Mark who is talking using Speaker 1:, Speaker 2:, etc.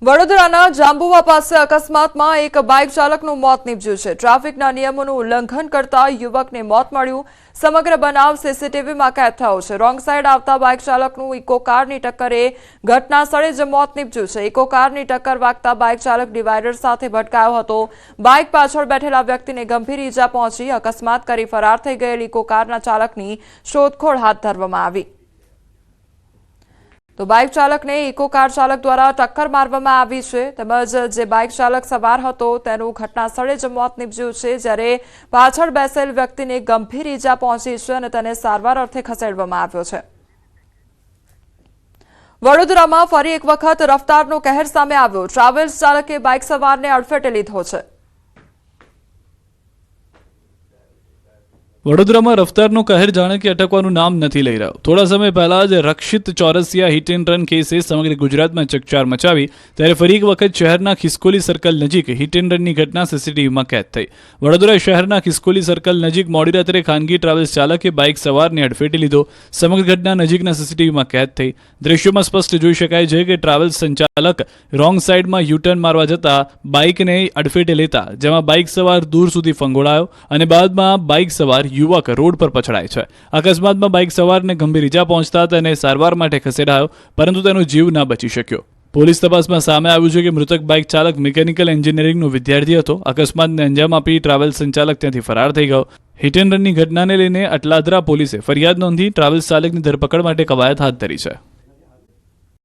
Speaker 1: વડોદરાના જાંબુવા પાસે અકસ્માતમાં એક બાઇક ચાલકનું મોત નીપજ્યું છે। ટ્રાફિકના નિયમોનું ઉલ્લંઘન કરતા યુવકને મોત મળ્યું। સમગ્ર બનાવ સીસીટીવીમાં કેદ થયો છે। રોંગ સાઈડ આવતા બાઇક ચાલકનું ઇકો કારની ટક્કરે ઘટના સ્થળે જ મોત નીપજ્યું છે। ઇકો કારની ટક્કર વાગતા બાઇક ચાલક ડિવાઈડર સાથે ભટકાયો હતો। બાઇક પાછળ બેઠેલા વ્યક્તિને ગંભીર ઈજા પહોંચી। અકસ્માત કરી ફરાર થઈ ગયેલ ઇકો કારના ચાલકની શોધખોળ હાથ ધરવામાં આવી। तो बाइक चालक ने इको कार चालक द्वारा टक्कर मारवामां आवी छे। તેમજ જે બાઇક ચાલક સવાર હતો તેનું ઘટના સ્થળે જ મોત નીપજ્યું છે, જ્યારે પાછળ બેસેલ વ્યક્તિને ગંભીર ઈજા પહોંચી છે અને તેને સારવાર અર્થે ખસેડવામાં આવ્યો છે। વડોદરામાં ફરી એક વખત રફતારનો કહેર સામે આવ્યો। ટ્રાવેલ્સ ચાલકે બાઇક સવારને અડફેટે લીધો છે।
Speaker 2: વડોદરામાં રફતારનો કહેર જાણે કે અટકવાનું નામ નથી લઈ રહ્યો। થોડા સમય પહેલા જ રક્ષિત ચોરસિયા હિટ એન્ડ રન કેસે સમગ્ર ગુજરાતમાં ચકચાર મચાવી, ત્યારે ફરી એક વખત શહેરના ખિસકોલી સર્કલ નજીક હિટ એન્ડ રનની ઘટના સીસીટીવીમાં કેદ થઈ। વડોદરા શહેરના ખિસકોલી સર્કલ નજીક મોડી રાત્રે ખાનગી ટ્રાવેલ્સ ચાલકે બાઇક સવારને અડફેટે લીધો। સમગ્ર ઘટના નજીકના સીસીટીવીમાં કેદ થઈ। દ્રશ્યોમાં સ્પષ્ટ જોઈ શકાય છે કે ટ્રાવેલ્સ સંચાલક રોંગ સાઈડમાં યુટર્ન મારવા જતા બાઇકને અડફેટે લેતા, જેમાં બાઇક સવાર દૂર સુધી ફંગોળાયો અને બાદમાં બાઇક સવાર યુવક રોડ પર પછડાય છે। અકસ્માતમાં બાઇક સવારને ગંભીર ઈજા પહોંચતા તેને સારવાર માટે ખસેડાયો, પરંતુ તેનો જીવ ન બચી શક્યો। પોલીસ તપાસમાં સામે આવ્યું છે કે મૃતક બાઇક ચાલક મિકેનિકલ એન્જિનિયરિંગનો વિદ્યાર્થી હતો। અકસ્માતને અંજામ આપી ટ્રાવેલ્સ સંચાલક ત્યાંથી ફરાર થઈ ગયો। હિટ એન્ડ રનની ઘટનાને લઈને અટલાદરા પોલીસે ફરિયાદ નોંધી ટ્રાવેલ્સ ચાલકની ધરપકડ માટે કવાયત હાથ ધરી છે।